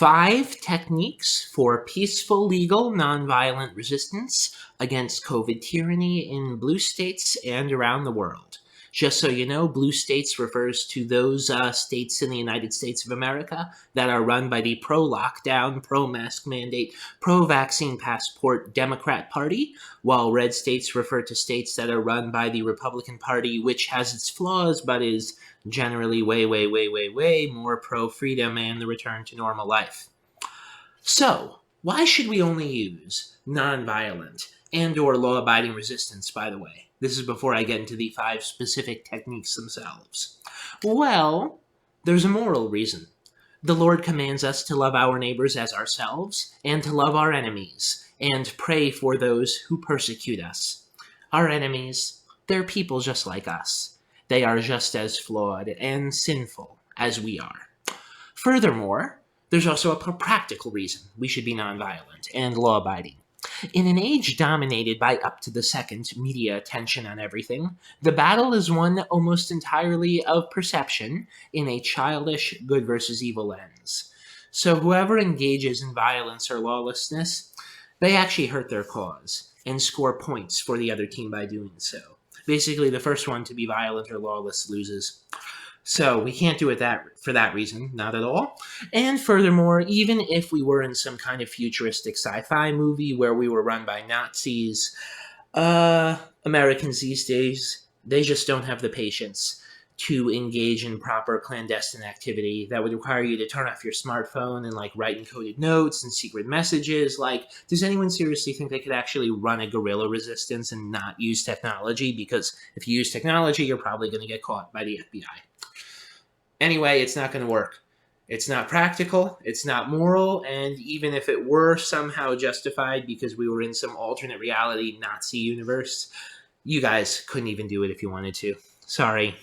5 techniques for peaceful, legal, nonviolent resistance against COVID tyranny in blue states and around the world. Just so you know, blue states refers to those states in the United States of America that are run by the pro-lockdown, pro-mask mandate, pro-vaccine passport Democrat Party, while red states refer to states that are run by the Republican Party, which has its flaws but is generally way more pro-freedom and the return to normal life. So, why should we only use nonviolent and or law-abiding resistance, by the way? This is before I get into the 5 specific techniques themselves. Well, there's a moral reason. The Lord commands us to love our neighbors as ourselves and to love our enemies and pray for those who persecute us. Our enemies, they're people just like us. They are just as flawed and sinful as we are. Furthermore, there's also a practical reason we should be nonviolent and law-abiding. In an age dominated by up-to-the-second media attention on everything, the battle is one almost entirely of perception in a childish good versus evil lens. So whoever engages in violence or lawlessness, they actually hurt their cause and score points for the other team by doing so. Basically, the first one to be violent or lawless loses. So we can't do it for that reason, not at all. And furthermore, even if we were in some kind of futuristic sci-fi movie where we were run by Nazis, Americans these days, they just don't have the patience to engage in proper clandestine activity that would require you to turn off your smartphone and write encoded notes and secret messages. Does anyone seriously think they could actually run a guerrilla resistance and not use technology? Because if you use technology, you're probably going to get caught by the FBI. Anyway, it's not going to work. It's not practical, it's not moral, and even if it were somehow justified because we were in some alternate reality Nazi universe, you guys couldn't even do it if you wanted to. Sorry.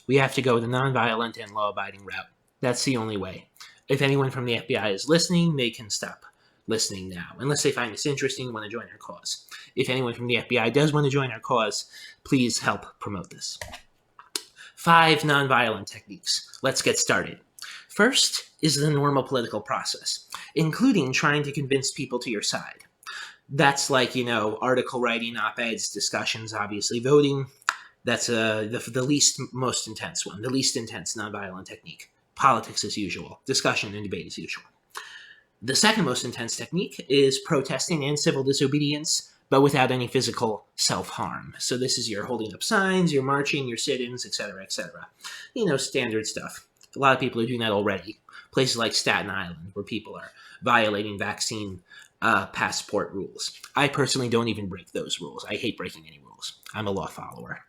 We have to go the nonviolent and law-abiding route. That's the only way. If anyone from the FBI is listening, they can stop listening now, unless they find this interesting and want to join our cause. If anyone from the FBI does want to join our cause, please help promote this. 5 nonviolent techniques. Let's get started. First is the normal political process, including trying to convince people to your side. That's article writing, op-eds, discussions, obviously voting. That's the least most intense one, the least intense nonviolent technique. Politics as usual, discussion and debate as usual. The second most intense technique is protesting and civil disobedience, but without any physical self-harm. So this is your holding up signs, your marching, your sit-ins, etc., etc. Standard stuff. A lot of people are doing that already. Places like Staten Island, where people are violating vaccine passport rules. I personally don't even break those rules. I hate breaking any rules. I'm a law follower.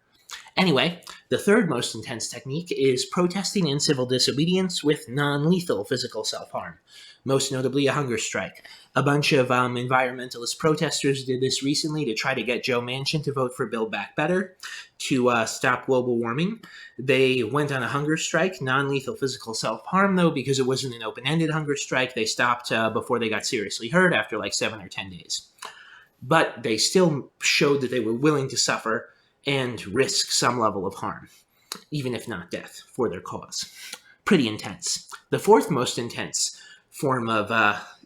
Anyway, the third most intense technique is protesting and civil disobedience with non-lethal physical self-harm, most notably a hunger strike. A bunch of environmentalist protesters did this recently to try to get Joe Manchin to vote for Build Back Better to stop global warming. They went on a hunger strike, non-lethal physical self-harm though, because it wasn't an open-ended hunger strike. They stopped before they got seriously hurt after 7 or 10 days. But they still showed that they were willing to suffer and risk some level of harm, even if not death, for their cause. Pretty intense. The fourth most intense form of,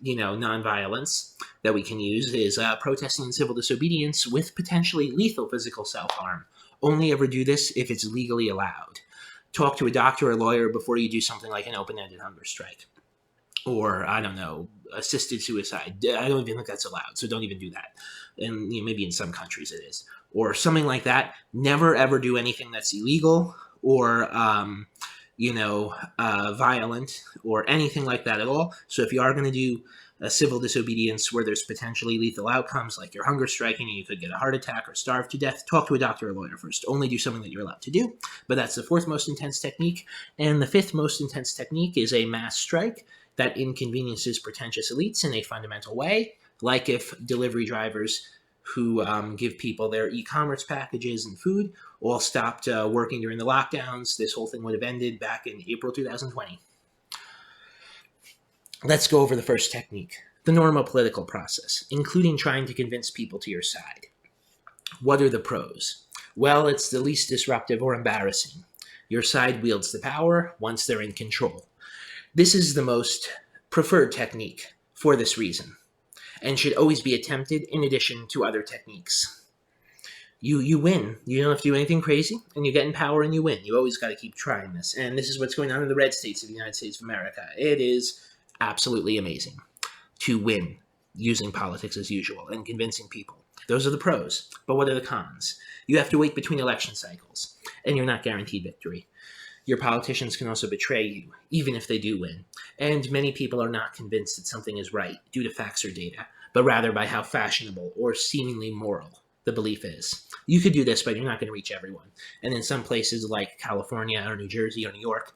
nonviolence that we can use is protesting and civil disobedience with potentially lethal physical self-harm. Only ever do this if it's legally allowed. Talk to a doctor or lawyer before you do something like an open-ended hunger strike. Or, assisted suicide. I don't even think that's allowed, so don't even do that. And maybe in some countries it is. Or something like that. Never ever do anything that's illegal or, violent or anything like that at all. So if you are going to do a civil disobedience where there's potentially lethal outcomes, like you're hunger striking and you could get a heart attack or starve to death, talk to a doctor or lawyer first. Only do something that you're allowed to do. But that's the fourth most intense technique. And the fifth most intense technique is a mass strike that inconveniences pretentious elites in a fundamental way, like if delivery drivers who give people their e-commerce packages and food all stopped working during the lockdowns. This whole thing would have ended back in April 2020. Let's go over the first technique, the normal political process, including trying to convince people to your side. What are the pros? Well, it's the least disruptive or embarrassing. Your side wields the power once they're in control. This is the most preferred technique for this reason, and should always be attempted in addition to other techniques. You win. You don't have to do anything crazy, and you get in power and you win. You always got to keep trying this. And this is what's going on in the red states of the United States of America. It is absolutely amazing to win using politics as usual and convincing people. Those are the pros. But what are the cons? You have to wait between election cycles, and you're not guaranteed victory. Your politicians can also betray you, even if they do win. And many people are not convinced that something is right due to facts or data, but rather by how fashionable or seemingly moral the belief is. You could do this, but you're not going to reach everyone. And in some places like California or New Jersey or New York,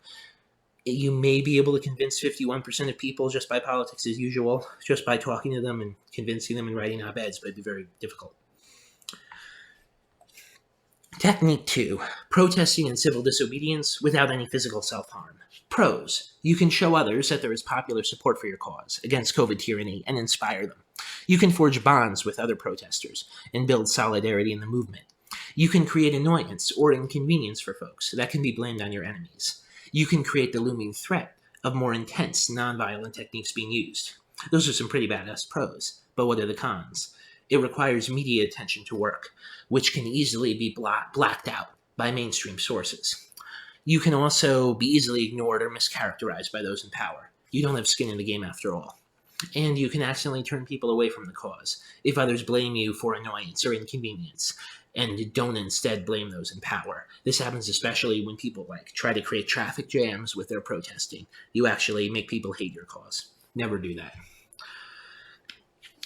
you may be able to convince 51% of people just by politics as usual, just by talking to them and convincing them and writing op-eds, but it'd be very difficult. Technique 2, protesting and civil disobedience without any physical self-harm. Pros, you can show others that there is popular support for your cause against COVID tyranny and inspire them. You can forge bonds with other protesters and build solidarity in the movement. You can create annoyance or inconvenience for folks that can be blamed on your enemies. You can create the looming threat of more intense, nonviolent techniques being used. Those are some pretty badass pros, but what are the cons? It requires media attention to work, which can easily be blacked out by mainstream sources. You can also be easily ignored or mischaracterized by those in power. You don't have skin in the game after all. And you can accidentally turn people away from the cause if others blame you for annoyance or inconvenience, and don't instead blame those in power. This happens especially when people try to create traffic jams with their protesting. You actually make people hate your cause. Never do that.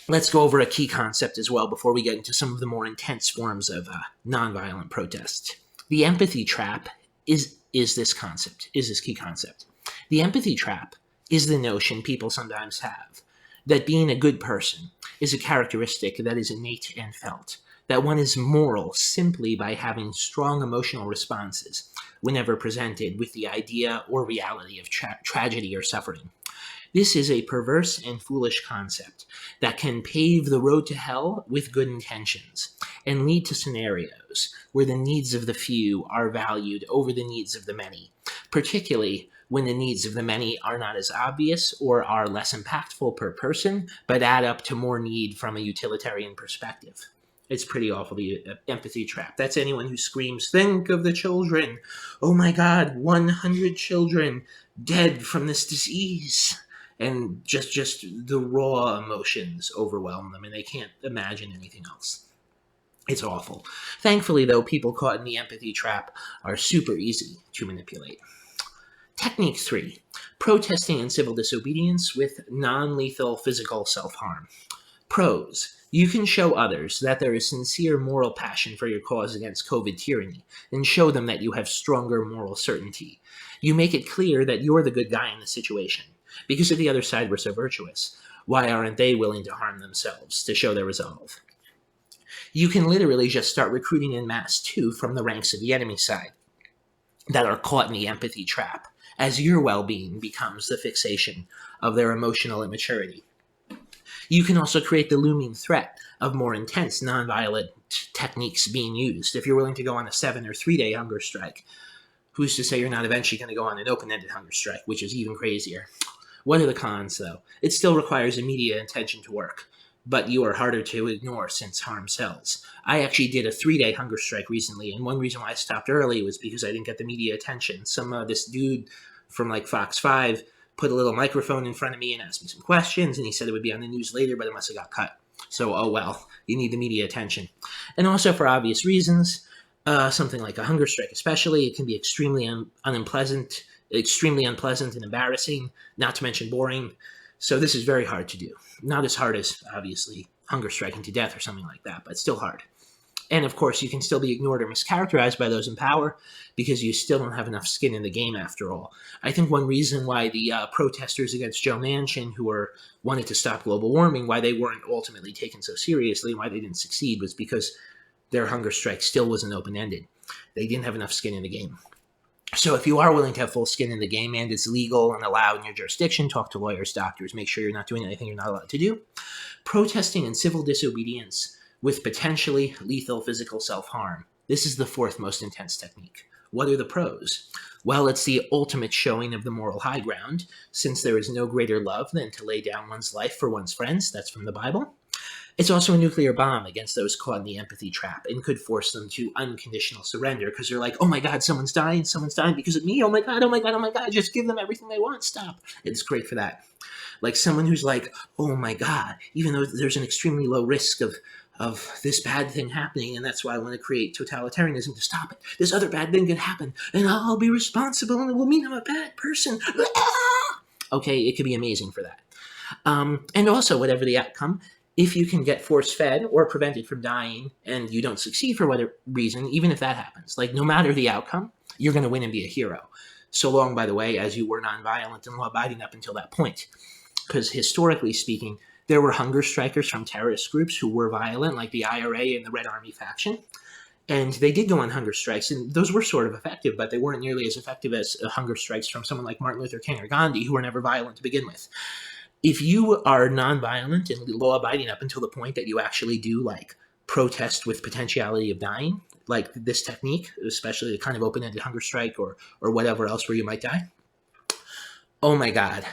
Let's go over a key concept as well before we get into some of the more intense forms of nonviolent protest. The empathy trap is this key concept. The empathy trap is the notion people sometimes have that being a good person is a characteristic that is innate and felt, that one is moral simply by having strong emotional responses whenever presented with the idea or reality of tragedy or suffering. This is a perverse and foolish concept that can pave the road to hell with good intentions and lead to scenarios where the needs of the few are valued over the needs of the many, particularly when the needs of the many are not as obvious or are less impactful per person, but add up to more need from a utilitarian perspective. It's pretty awful, the empathy trap. That's anyone who screams, "Think of the children! Oh my God, 100 children dead from this disease!" And just the raw emotions overwhelm them, and they can't imagine anything else. It's awful. Thankfully, though, people caught in the empathy trap are super easy to manipulate. Technique 3, protesting and civil disobedience with non-lethal physical self-harm. Pros, you can show others that there is sincere moral passion for your cause against COVID tyranny, and show them that you have stronger moral certainty. You make it clear that you're the good guy in the situation. Because if the other side were so virtuous, why aren't they willing to harm themselves to show their resolve? You can literally just start recruiting en masse, too, from the ranks of the enemy side that are caught in the empathy trap, as your well-being becomes the fixation of their emotional immaturity. You can also create the looming threat of more intense, nonviolent techniques being used. If you're willing to go on a 7 or 3-day hunger strike, who's to say you're not eventually going to go on an open-ended hunger strike, which is even crazier? What are the cons, though? It still requires immediate attention to work, but you are harder to ignore since harm sells. I actually did a 3-day hunger strike recently, and one reason why I stopped early was because I didn't get the media attention. This dude from Fox 5 put a little microphone in front of me and asked me some questions, and he said it would be on the news later, but it must have got cut. So, oh well, you need the media attention. And also for obvious reasons, something like a hunger strike especially, it can be extremely unpleasant and embarrassing, not to mention boring. So this is very hard to do. Not as hard as, obviously, hunger striking to death or something like that, but still hard. And of course, you can still be ignored or mischaracterized by those in power because you still don't have enough skin in the game after all. I think one reason why the protesters against Joe Manchin, who wanted to stop global warming, why they weren't ultimately taken so seriously and why they didn't succeed was because their hunger strike still wasn't open-ended. They didn't have enough skin in the game. So if you are willing to have full skin in the game and it's legal and allowed in your jurisdiction, talk to lawyers, doctors, make sure you're not doing anything you're not allowed to do. Protesting and civil disobedience with potentially lethal physical self-harm. This is the 4th most intense technique. What are the pros? Well, it's the ultimate showing of the moral high ground, since there is no greater love than to lay down one's life for one's friends. That's from the Bible. It's also a nuclear bomb against those caught in the empathy trap and could force them to unconditional surrender because they're like, oh my God, someone's dying because of me. Oh my God, oh my God, oh my God, just give them everything they want. Stop. It's great for that. Like someone who's like, oh my God, even though there's an extremely low risk of this bad thing happening, and that's why I want to create totalitarianism to stop it. This other bad thing could happen, and I'll be responsible, and it will mean I'm a bad person. Okay, it could be amazing for that. And also, whatever the outcome, if you can get force-fed or prevented from dying and you don't succeed for whatever reason, even if that happens, like no matter the outcome, you're going to win and be a hero. So long, by the way, as you were nonviolent and law-abiding up until that point. Because historically speaking, there were hunger strikers from terrorist groups who were violent, like the IRA and the Red Army faction. And they did go on hunger strikes, and those were sort of effective, but they weren't nearly as effective as hunger strikes from someone like Martin Luther King or Gandhi, who were never violent to begin with. If you are nonviolent and law-abiding up until the point that you actually do like protest with potentiality of dying, like this technique, especially the kind of open-ended hunger strike or whatever else where you might die, oh my God,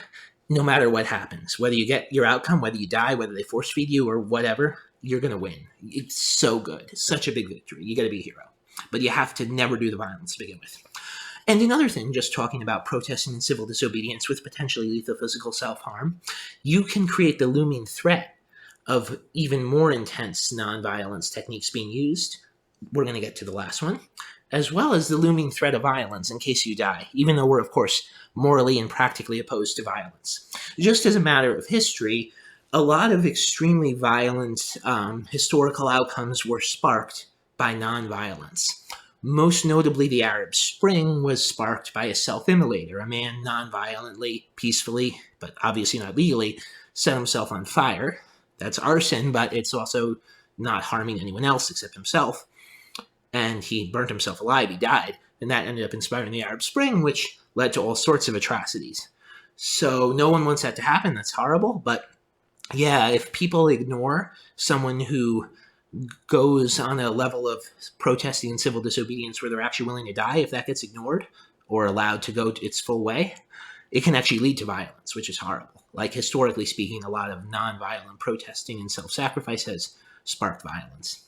no matter what happens, whether you get your outcome, whether you die, whether they force feed you or whatever, you're going to win. It's so good. It's such a big victory. You got to be a hero. But you have to never do the violence to begin with. And another thing, just talking about protesting and civil disobedience with potentially lethal physical self-harm, you can create the looming threat of even more intense nonviolence techniques being used. We're going to get to the last one, as well as the looming threat of violence in case you die, even though we're, of course, morally and practically opposed to violence. Just as a matter of history, a lot of extremely violent historical outcomes were sparked by nonviolence. Most notably, the Arab Spring was sparked by a self-immolator, a man nonviolently, peacefully, but obviously not legally, set himself on fire. That's arson, but it's also not harming anyone else except himself. And he burnt himself alive, he died, and that ended up inspiring the Arab Spring, which led to all sorts of atrocities. So no one wants that to happen, that's horrible, but yeah, if people ignore someone who goes on a level of protesting and civil disobedience where they're actually willing to die, if that gets ignored or allowed to go its full way, it can actually lead to violence, which is horrible. Like, historically speaking, a lot of nonviolent protesting and self-sacrifice has sparked violence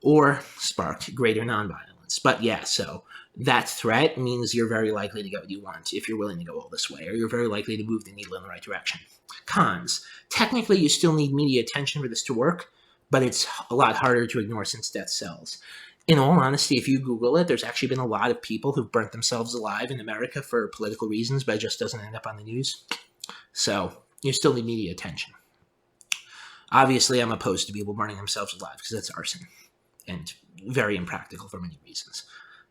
or sparked greater nonviolence. But yeah, so that threat means you're very likely to get what you want if you're willing to go all this way, or you're very likely to move the needle in the right direction. Cons. Technically, you still need media attention for this to work, but it's a lot harder to ignore since death sells. In all honesty, if you Google it, there's actually been a lot of people who've burnt themselves alive in America for political reasons, but it just doesn't end up on the news. So you still need media attention. Obviously, I'm opposed to people burning themselves alive because that's arson and very impractical for many reasons.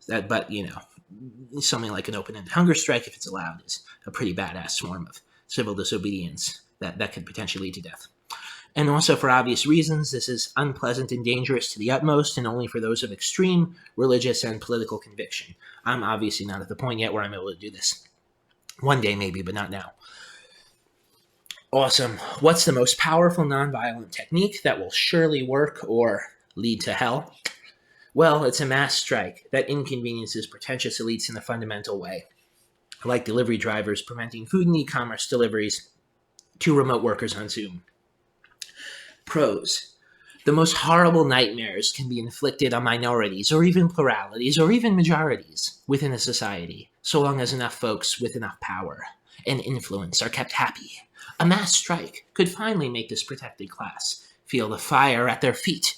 But, you know, something like an open-ended hunger strike, if it's allowed, is a pretty badass form of civil disobedience that could potentially lead to death. And also, for obvious reasons, this is unpleasant and dangerous to the utmost, and only for those of extreme religious and political conviction. I'm obviously not at the point yet where I'm able to do this. One day, maybe, but not now. Awesome. What's the most powerful nonviolent technique that will surely work or lead to hell? Well, it's a mass strike that inconveniences pretentious elites in a fundamental way, like delivery drivers preventing food and e-commerce deliveries to remote workers on Zoom. Pros. The most horrible nightmares can be inflicted on minorities, or even pluralities, or even majorities within a society, so long as enough folks with enough power and influence are kept happy. A mass strike could finally make this protected class feel the fire at their feet.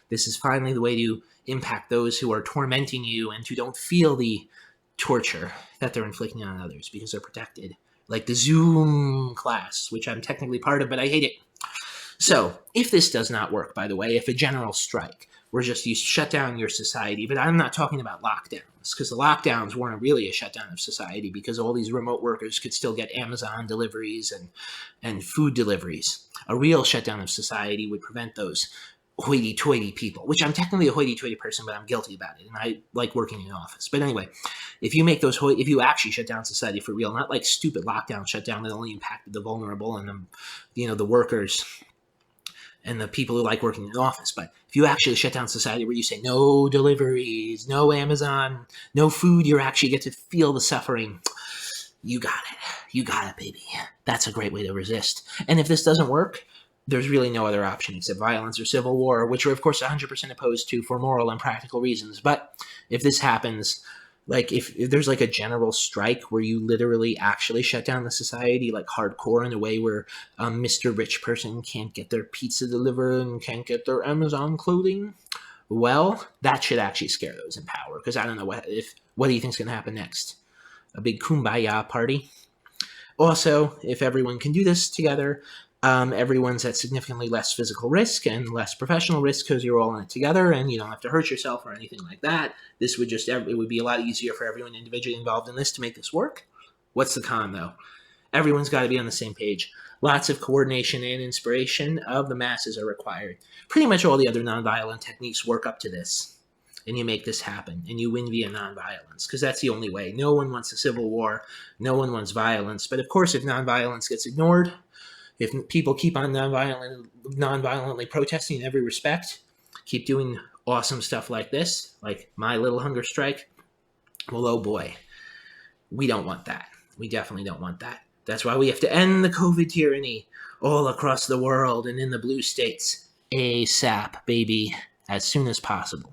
This is finally the way to impact those who are tormenting you and who don't feel the torture that they're inflicting on others because they're protected. Like the Zoom class, which I'm technically part of, but I hate it. So, if this does not work, by the way, if a general strike were just you shut down your society, but I'm not talking about lockdowns, because the lockdowns weren't really a shutdown of society because all these remote workers could still get Amazon deliveries and food deliveries. A real shutdown of society would prevent those hoity-toity people, which I'm technically a hoity-toity person, but I'm guilty about it, and I like working in an office. But anyway, if you make those if you actually shut down society for real, not like stupid lockdown shutdown that only impacted the vulnerable and the workers and the people who like working in an office. But if you actually shut down society where you say no deliveries, no Amazon, no food, you actually get to feel the suffering. You got it. You got it, baby. That's a great way to resist. And if this doesn't work, there's really no other option except violence or civil war, which we're, of course, 100% opposed to for moral and practical reasons. But if this happens, like if there's like a general strike where you literally actually shut down the society, like hardcore, in a way where Mr. Rich person can't get their pizza delivered and can't get their Amazon clothing, well, that should actually scare those in power. Because I don't know what do you think's going to happen next? A big kumbaya party? Also, if everyone can do this together, everyone's at significantly less physical risk and less professional risk because you're all in it together and you don't have to hurt yourself or anything like that. This would it would be a lot easier for everyone individually involved in this to make this work. What's the con, though? Everyone's got to be on the same page. Lots of coordination and inspiration of the masses are required. Pretty much all the other nonviolent techniques work up to this. And you make this happen, and you win via nonviolence, because that's the only way. No one wants a civil war. No one wants violence. But of course, if nonviolence gets ignored, if people keep on nonviolently protesting in every respect, keep doing awesome stuff like this, like my little hunger strike, well, oh boy, we don't want that. We definitely don't want that. That's why we have to end the COVID tyranny all across the world and in the blue states ASAP, baby, as soon as possible.